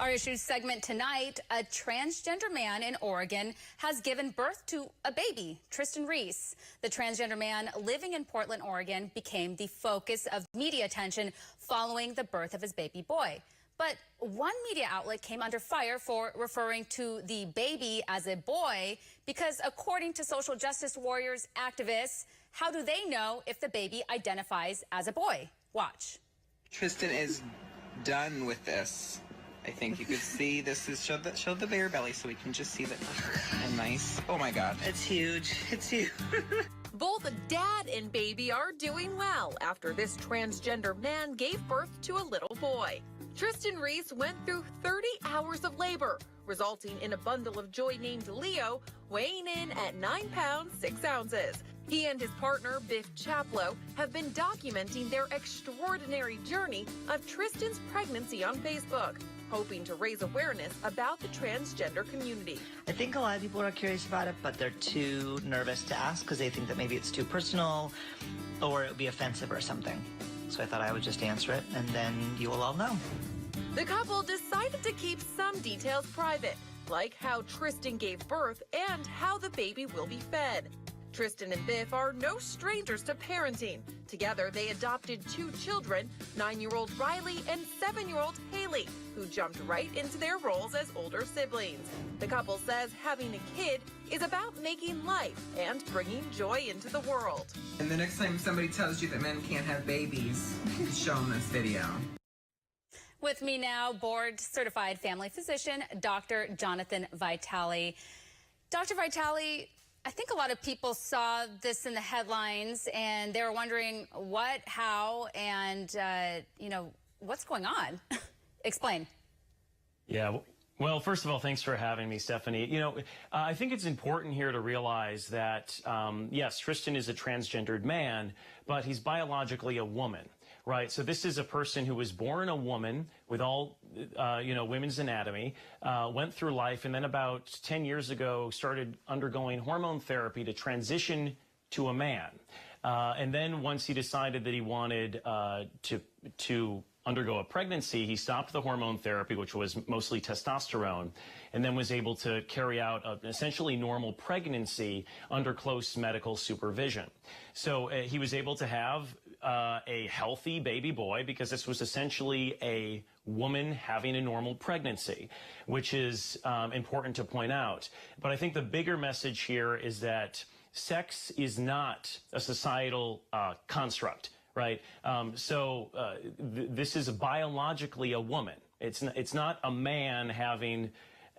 Our issues segment tonight, a transgender man in Oregon has given birth to a baby, Tristan Reese. The transgender man living in Portland, Oregon, became the focus of media attention following the birth of his baby boy. But one media outlet came under fire for referring to the baby as a boy because, according to social justice warriors activists, how do they know if the baby identifies as a boy? Watch. Tristan is done with this. I think you could see this is showed the bare belly so we can just see that. And nice. Oh my God. It's huge. It's huge. Both dad and baby are doing well after this transgender man gave birth to a little boy. Tristan Reese went through 30 hours of labor, resulting in a bundle of joy named Leo, weighing in at 9 pounds 6 ounces. He and his partner, Biff Chaplow, have been documenting their extraordinary journey of Tristan's pregnancy on Facebook, hoping to raise awareness about the transgender community. I think a lot of people are curious about it, but they're too nervous to ask because they think that maybe it's too personal or it would be offensive or something. So I thought I would just answer it, and then you will all know. The couple decided to keep some details private, like how Tristan gave birth and how the baby will be fed. Tristan and Biff are no strangers to parenting. Together, they adopted 2 children, 9-year-old Riley and 7-year-old Haley, who jumped right into their roles as older siblings. The couple says having a kid is about making life and bringing joy into the world. And the next time somebody tells you that men can't have babies, show them this video. With me now, board-certified family physician, Dr. Jonathan Vitale. Dr. Vitale, I think a lot of people saw this in the headlines and they were wondering what, how, and, what's going on? Explain. Yeah. Well, first of all, thanks for having me, Stephanie. I think it's important here to realize that, yes, Tristan is a transgendered man, but he's biologically a woman. Right. So this is a person who was born a woman with all, women's anatomy, went through life, and then about 10 years ago started undergoing hormone therapy to transition to a man. And then once he decided that he wanted to undergo a pregnancy, he stopped the hormone therapy, which was mostly testosterone, and then was able to carry out an essentially normal pregnancy under close medical supervision. So he was able to have a healthy baby boy because this was essentially a woman having a normal pregnancy, which is important to point out. But I think the bigger message here is that sex is not a societal construct. Right. This is biologically a woman. It's not a man having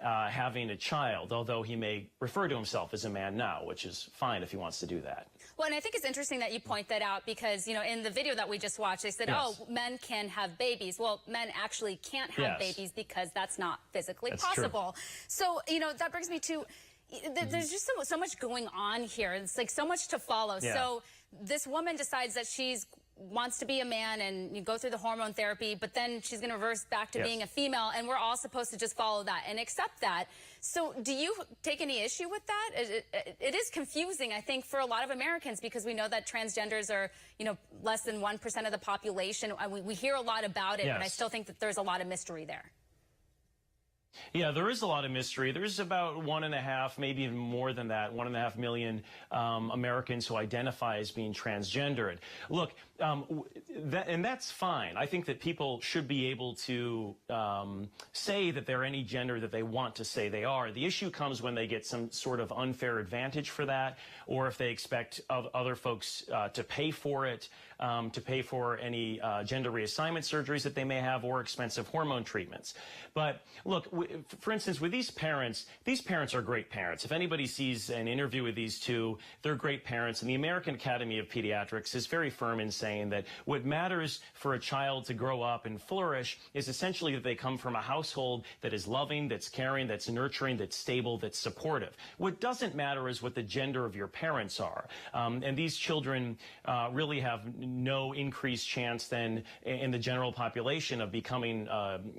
a child, although he may refer to himself as a man now, which is fine if he wants to do that. Well, and I think it's interesting that you point that out because, in the video that we just watched, they said, yes, men can have babies. Well, men actually can't have yes, babies because that's not physically that's possible. True. So, that brings me to, there's just so much going on here. It's like so much to follow. Yeah. So this woman decides that wants to be a man and you go through the hormone therapy, but then she's going to reverse back to yes, being a female, and we're all supposed to just follow that and accept that. So do you take any issue with that? It is confusing, I think, for a lot of Americans because we know that transgenders are, less than 1% of the population. We hear a lot about it, yes, but I still think that there's a lot of mystery there. Yeah, there is a lot of mystery. There's about 1.5, maybe even more than that, 1.5 million Americans who identify as being transgendered. Look, and that's fine. I think that people should be able to say that they're any gender that they want to say they are. The issue comes when they get some sort of unfair advantage for that, or if they expect other folks to pay for it, to pay for any gender reassignment surgeries that they may have, or expensive hormone treatments. But look, for instance, with these parents are great parents. If anybody sees an interview with these two, they're great parents. And the American Academy of Pediatrics is very firm in saying that what matters for a child to grow up and flourish is essentially that they come from a household that is loving, that's caring, that's nurturing, that's stable, that's supportive. What doesn't matter is what the gender of your parents are. And these children really have no increased chance than in the general population of becoming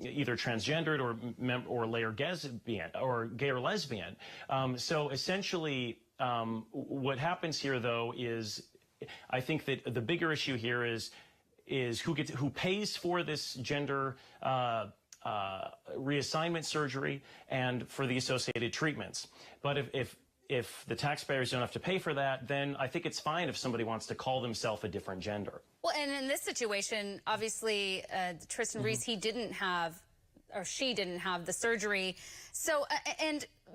either transgendered or gay or lesbian. So essentially, what happens here, though, is I think that the bigger issue here is who pays for this gender reassignment surgery and for the associated treatments. But if the taxpayers don't have to pay for that, then I think it's fine if somebody wants to call themselves a different gender. Well, and in this situation, obviously, Tristan Reese, he didn't have, or she didn't have the surgery. So,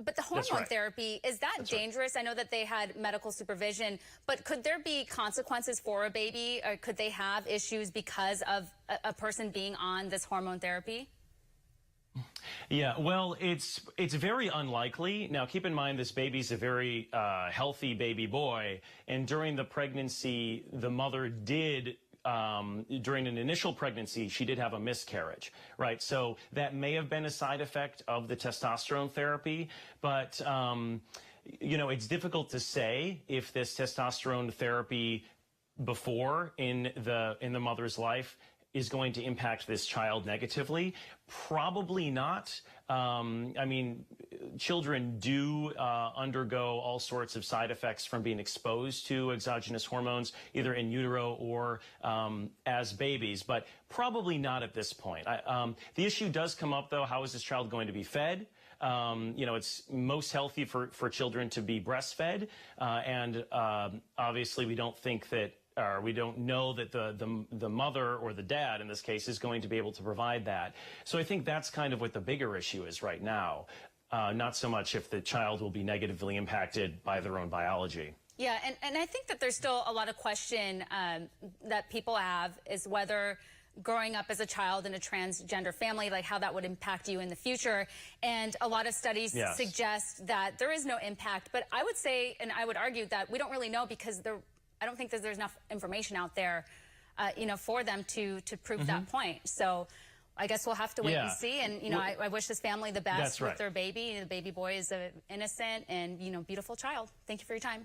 but the hormone therapy, is that dangerous? I know that they had medical supervision, but could there be consequences for a baby? Or could they have issues because of a person being on this hormone therapy? Yeah, well, it's very unlikely. Now, keep in mind, this baby's a very healthy baby boy, and during the pregnancy, the mother did, during an initial pregnancy, she did have a miscarriage, right? So that may have been a side effect of the testosterone therapy, but, you know, it's difficult to say if this testosterone therapy before in the mother's life is going to impact this child negatively. Probably not. I mean, children do undergo all sorts of side effects from being exposed to exogenous hormones, either in utero or as babies, but probably not at this point. The issue does come up, though, how is this child going to be fed? You know, it's most healthy for children to be breastfed, and obviously we don't think that, or we don't know that the mother or the dad in this case is going to be able to provide that. So I think that's kind of what the bigger issue is right now, not so much if the child will be negatively impacted by their own biology. Yeah, and I think that there's still a lot of question that people have is whether growing up as a child in a transgender family, like how that would impact you in the future. And a lot of studies suggest that there is no impact. But I would say, and I would argue that we don't really know because I don't think that there's enough information out there, you know, for them to prove that point. So I guess we'll have to wait and see. And, you know, I wish this family the best with their baby. The baby boy is an innocent and, you know, beautiful child. Thank you for your time.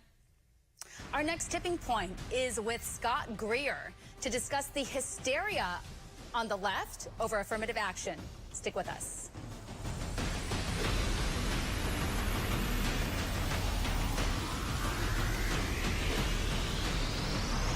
Our next tipping point is with Scott Greer to discuss the hysteria on the left over affirmative action. Stick with us.